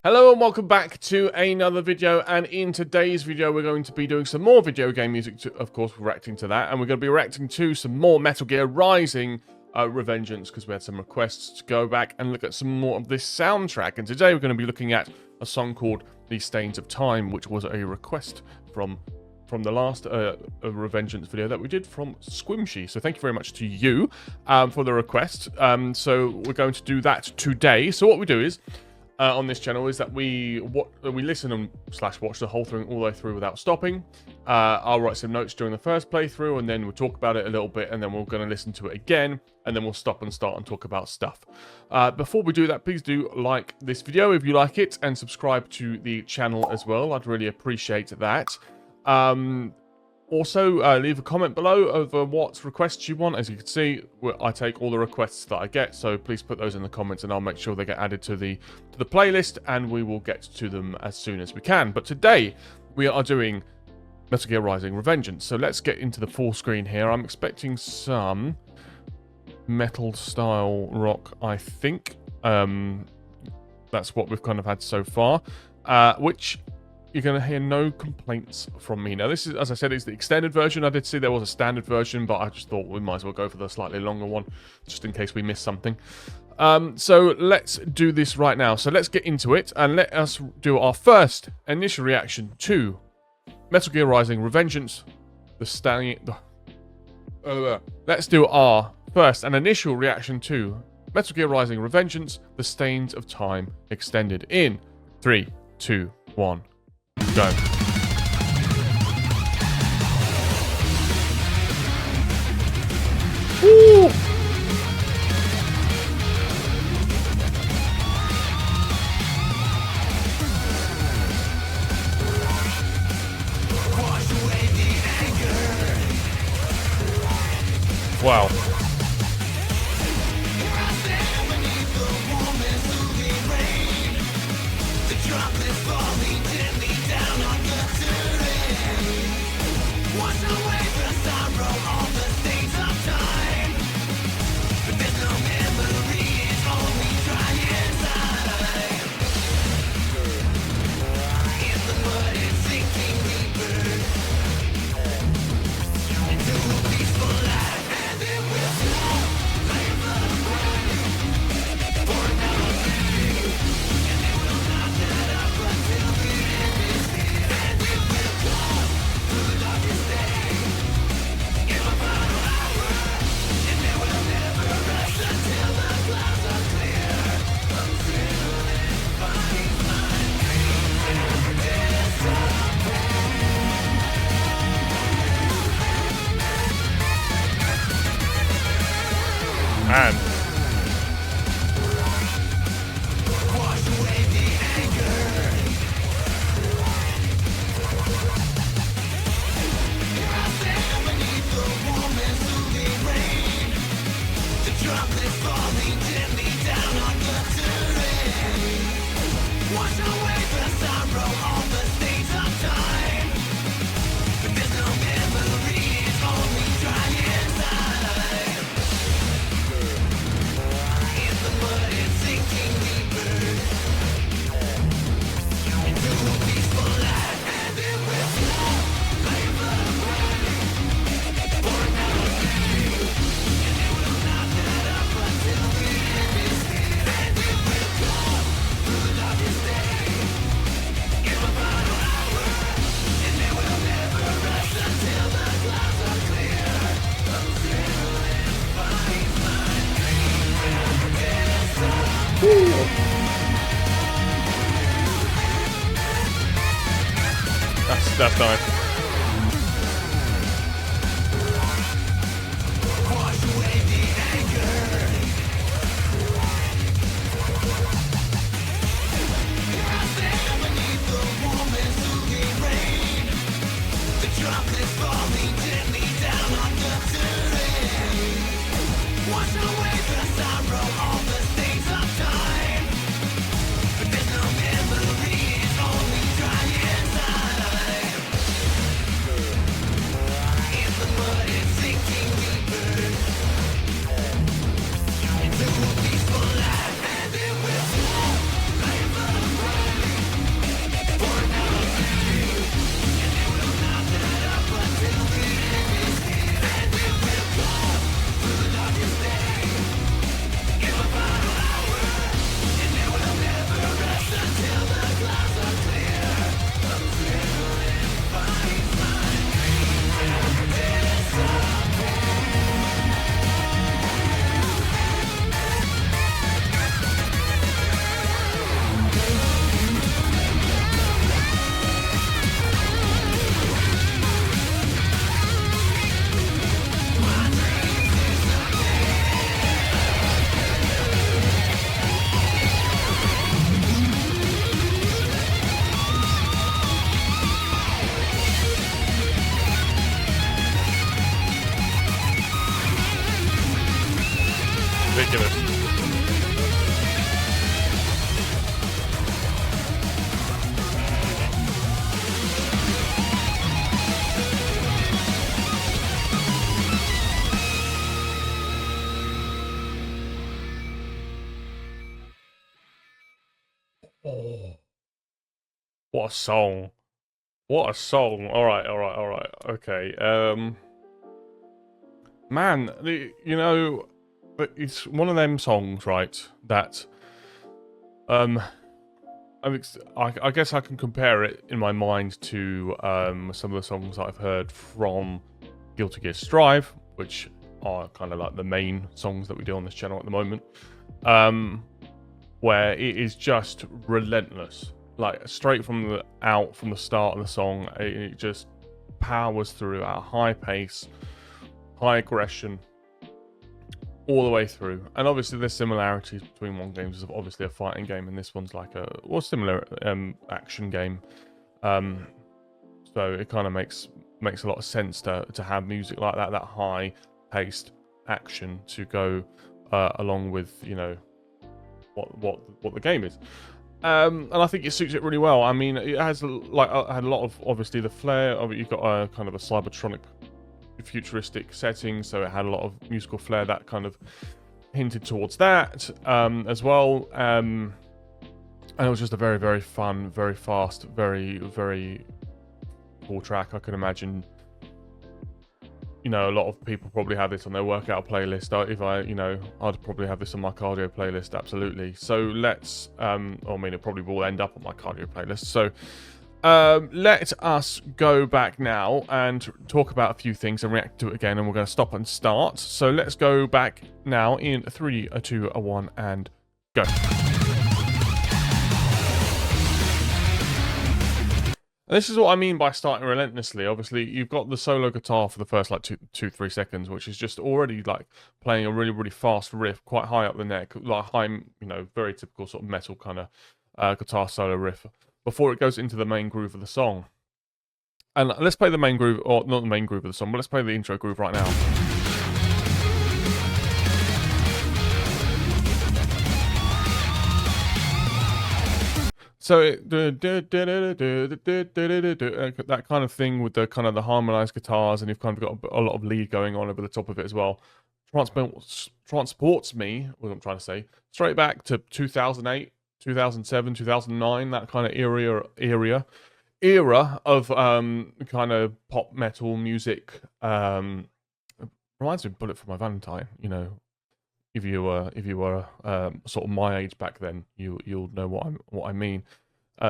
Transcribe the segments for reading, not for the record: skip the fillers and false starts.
Hello and welcome back to another video, and in today's video we're going to be doing some more video game music, of course reacting to that, and we're going to be reacting to some more Metal Gear Rising Revengeance, because we had some requests to go back and look at some more of this soundtrack, and today we're going to be looking at a song called The Stains of Time, which was a request from the last Revengeance video that we did from Squimshy. So thank you very much to you for the request. So we're going to do that today. So what we do is, on this channel, is that we listen and /watch the whole thing all the way through without stopping. I'll write some notes during the first playthrough, and then we'll talk about it a little bit, and then we're going to listen to it again, and then we'll stop and start and talk about stuff. Before we do that, please do like this video if you like it, and subscribe to the channel as well. I'd really appreciate that. Also, leave a comment below over what requests you want. As you can see, I take all the requests that I get, so please put those in the comments and I'll make sure they get added to the playlist, and we will get to them as soon as we can. But today, we are doing Metal Gear Rising Revengeance. So let's get into the full screen here. I'm expecting some metal-style rock, I think. That's what we've kind of had so far, which you're going to hear no complaints from me. Now, this is, as I said, is the extended version. I did see there was a standard version, but I just thought we might as well go for the slightly longer one, just in case we miss something. So let's do this right now. So let's get into it, and let us do our first initial reaction to Metal Gear Rising Revengeance. Let's do our first and initial reaction to Metal Gear Rising Revengeance, The Stains of Time Extended, in 3, 2, 1. Go. Woo! Wow. Man. That's nice. Oh, what a song. What a song. All right. Okay. Man, you know, it's one of them songs, right, that um I guess I can compare it in my mind to some of the songs that I've heard from Guilty Gear Strive, which are kind of like the main songs that we do on this channel at the moment, where it is just relentless, like straight from the start of the song. It just powers through at a high pace, high aggression, all the way through. And obviously there's similarities between one game is obviously a fighting game, and this one's like a similar action game. So it kind of makes a lot of sense to have music like that high paced action to go along with, you know, what the game is. And I think it suits it really well. I mean, it has like had a lot of obviously the flair of it. You've got a kind of a cybertronic futuristic setting, so it had a lot of musical flair that kind of hinted towards that as well. And it was just a very, very fun, very fast, very, very cool track. I can imagine, you know, a lot of people probably have this on their workout playlist. If I, you know, I'd probably have this on my cardio playlist, absolutely. So let's, I mean, it probably will end up on my cardio playlist. So let us go back now and talk about a few things and react to it again, and we're going to stop and start. So let's go back now in 3, 2, 1, and go. And this is what I mean by starting relentlessly. Obviously, you've got the solo guitar for the first like 3 seconds, which is just already like playing a really, really fast riff, quite high up the neck, like high, you know, very typical sort of metal kind of guitar solo riff, before it goes into the main groove of the song. And let's play the main groove, or not the main groove of the song, but let's play the intro groove right now. So that kind of thing with the kind of the harmonized guitars, and you've kind of got a lot of lead going on over the top of it as well. Transports me, what I'm trying to say, straight back to 2008, 2007, 2009, that kind of era of kind of pop metal music. Reminds me of Bullet for My Valentine. You know, if you were sort of my age back then, you'll know what I mean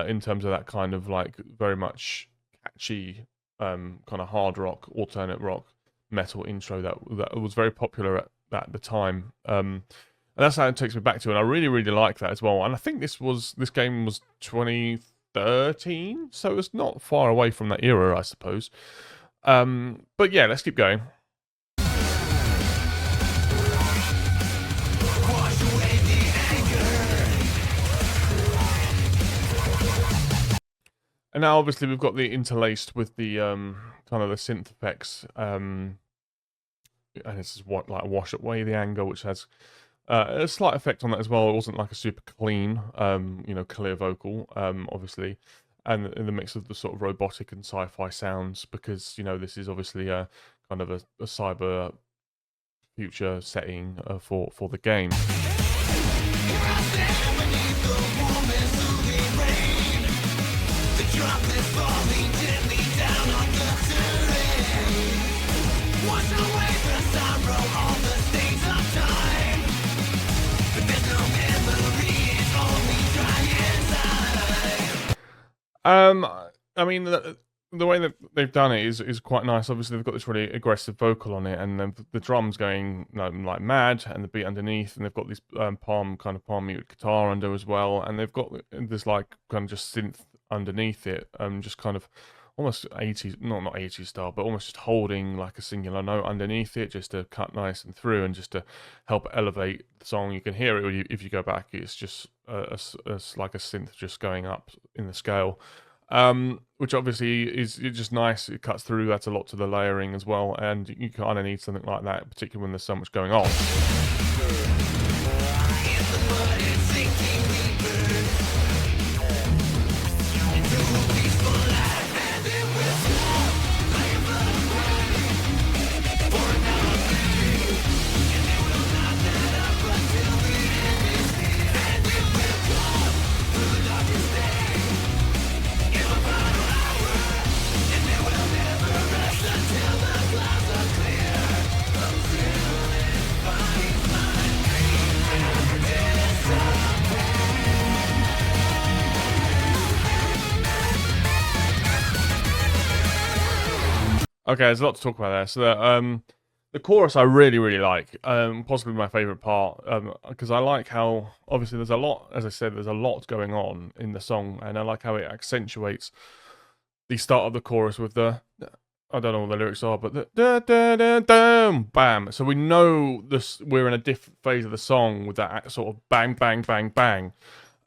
in terms of that kind of like very much catchy kind of hard rock, alternate rock, metal intro that was very popular at the time. And that's how it takes me back to, and I really, really like that as well. And I think this game was 2013, so it's not far away from that era, I suppose. But yeah, let's keep going. And now, obviously, we've got the interlaced with the kind of the synth effects, and this is what like wash away the anger, which has a slight effect on that as well. It wasn't like a super clean, you know, clear vocal, obviously, and in the mix of the sort of robotic and sci-fi sounds, because you know this is obviously a kind of a cyber future setting for the game. I mean, the way that they've done it is quite nice. Obviously, they've got this really aggressive vocal on it, and the drums going like mad, and the beat underneath, and they've got this palm muted guitar under as well, and they've got this like kind of just synth underneath it, just kind of almost 80s, not 80s style, but almost just holding like a singular note underneath it, just to cut nice and through, and just to help elevate the song. You can hear it if you go back. It's just like a synth just going up in the scale. Which obviously is just nice. It cuts through. That's a lot to the layering as well, and you kind of need something like that, particularly when there's so much going on. Okay, there's a lot to talk about there. So the chorus I really really like, possibly my favorite part, because I like how obviously there's a lot, as I said, there's a lot going on in the song, and I like how it accentuates the start of the chorus with the. I don't know what the lyrics are, but the da da da da bam. So we know this. We're in a different phase of the song with that sort of bang bang bang bang.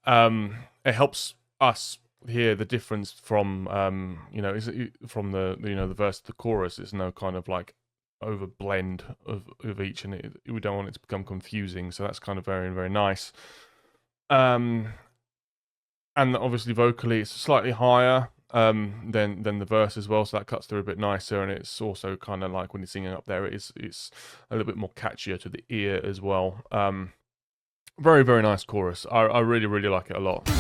It helps us hear the difference from from the verse to the chorus. It's no kind of like over blend of each, and we don't want it to become confusing. So that's kind of very very nice. Um, and obviously vocally it's slightly higher than the verse as well, so that cuts through a bit nicer, and it's also kind of like when you're singing up there, it's a little bit more catchier to the ear as well. Very very nice chorus. I really really like it a lot.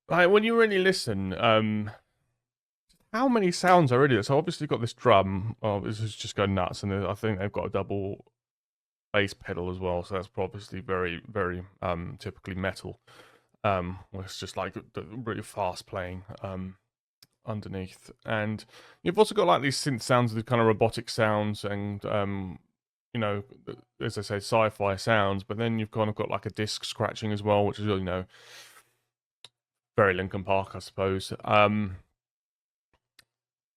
Like when you really listen, how many sounds are in it? So obviously you've got this drum. Oh, this is just going nuts, and I think they've got a double bass pedal as well. So that's obviously very, very typically metal. Where it's just like the really fast playing underneath, and you've also got like these synth sounds, the kind of robotic sounds, and you know, as I say, sci-fi sounds. But then you've kind of got like a disc scratching as well, which is very Linkin Park, I suppose.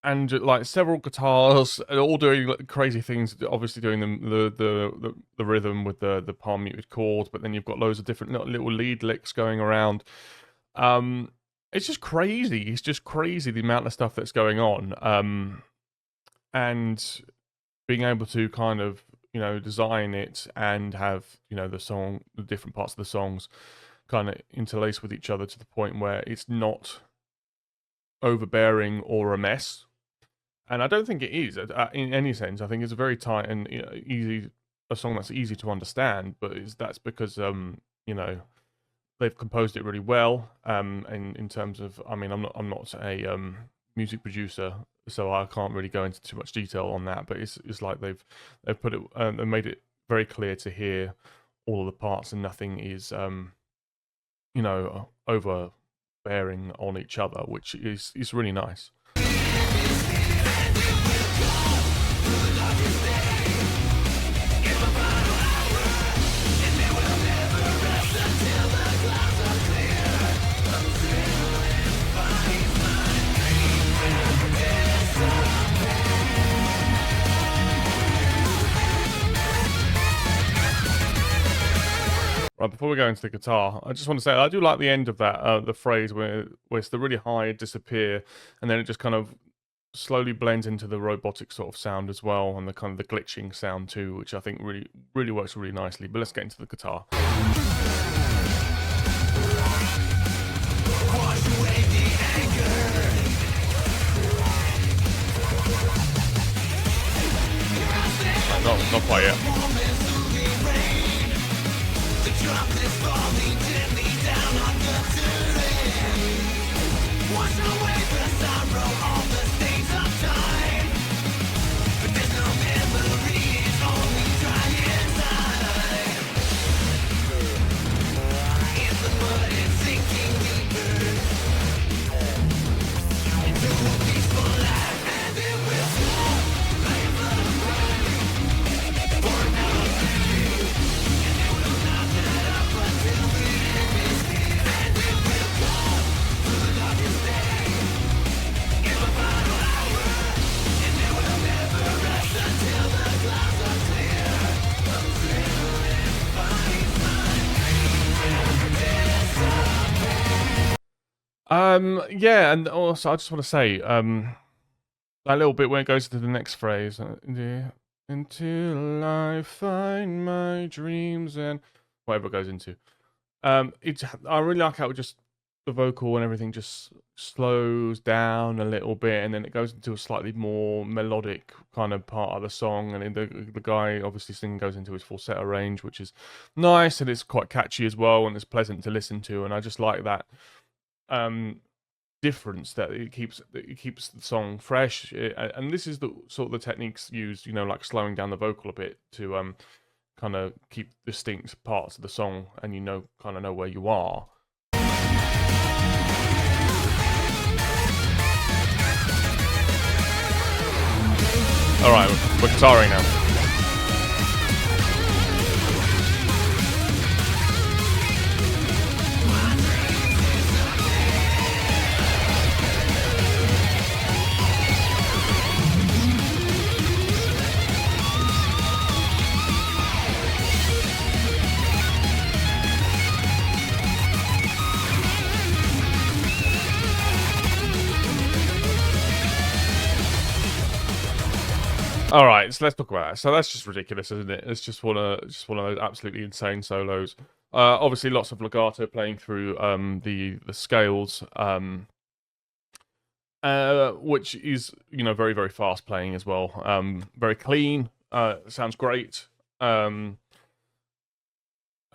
And like several guitars, all doing like, crazy things. Obviously, doing the rhythm with the palm muted chord, but then you've got loads of different little lead licks going around. It's just crazy. It's just crazy the amount of stuff that's going on. And being able to kind of design it and have the different parts of the songs kind of interlace with each other to the point where it's not overbearing or a mess. And I don't think it is in any sense. I think it's a very tight and a song that's easy to understand. But that's because they've composed it really well. And in terms of, I mean, I'm not a music producer, so I can't really go into too much detail on that. But it's like they've put it, they made it very clear to hear all of the parts, and nothing is overbearing on each other, which is really nice. Right, before we go into the guitar, I just want to say I do like the end of that, the phrase where it's the really high disappear, and then it just kind of slowly blends into the robotic sort of sound as well, and the kind of the glitching sound too, which I think really really works really nicely. But let's get into the guitar. Not quite yet. Yeah, and also I just want to say, That little bit when it goes to the next phrase. Yeah. Until I find my dreams and whatever it goes into. I really like how it just the vocal and everything just slows down a little bit, and then it goes into a slightly more melodic kind of part of the song, and the guy obviously singing goes into his falsetto range, which is nice, and it's quite catchy as well, and it's pleasant to listen to, and I just like that difference that it keeps the song fresh, and this is the sort of the techniques used, like slowing down the vocal a bit to kind of keep distinct parts of the song, and kind of know where you are. All right, we're guitaring now. All right, so let's talk about that. So that's just ridiculous, isn't it? It's just one of those absolutely insane solos. Obviously, lots of legato playing through the scales, which is very very fast playing as well. Very clean. Sounds great. And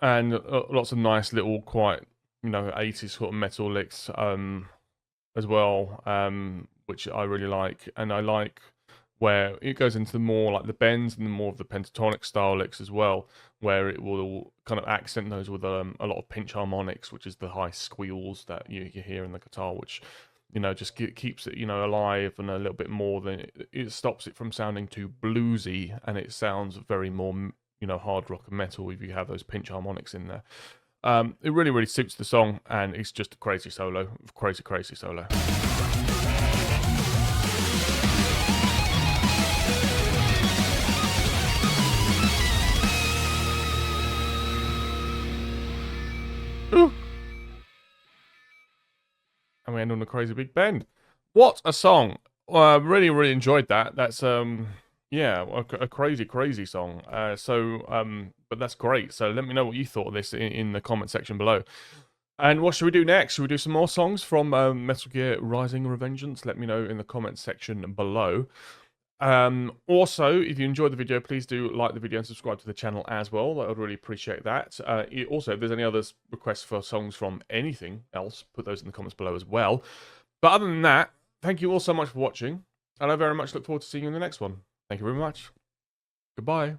lots of nice little quite 80s sort of metal licks as well, which I really like, and I like where it goes into more like the bends and the more of the pentatonic style licks as well, where it will kind of accent those with a lot of pinch harmonics, which is the high squeals that you hear in the guitar, which just keeps it alive, and a little bit more than it stops it from sounding too bluesy, and it sounds very more hard rock and metal if you have those pinch harmonics in there. It really really suits the song, and it's just a crazy solo, crazy solo. Ooh. And we end on a crazy big bend. What a song! Really, really enjoyed that. That's yeah, a crazy song. But that's great. So let me know what you thought of this in the comment section below. And what should we do next? Should we do some more songs from Metal Gear Rising: Revengeance? Let me know in the comment section below. Also, if you enjoyed the video, please do like the video and subscribe to the channel as well. I would really appreciate that. Also, if there's any other requests for songs from anything else, put those in the comments below as well. But other than that, thank you all so much for watching, and I very much look forward to seeing you in the next one. Thank you very much. Goodbye.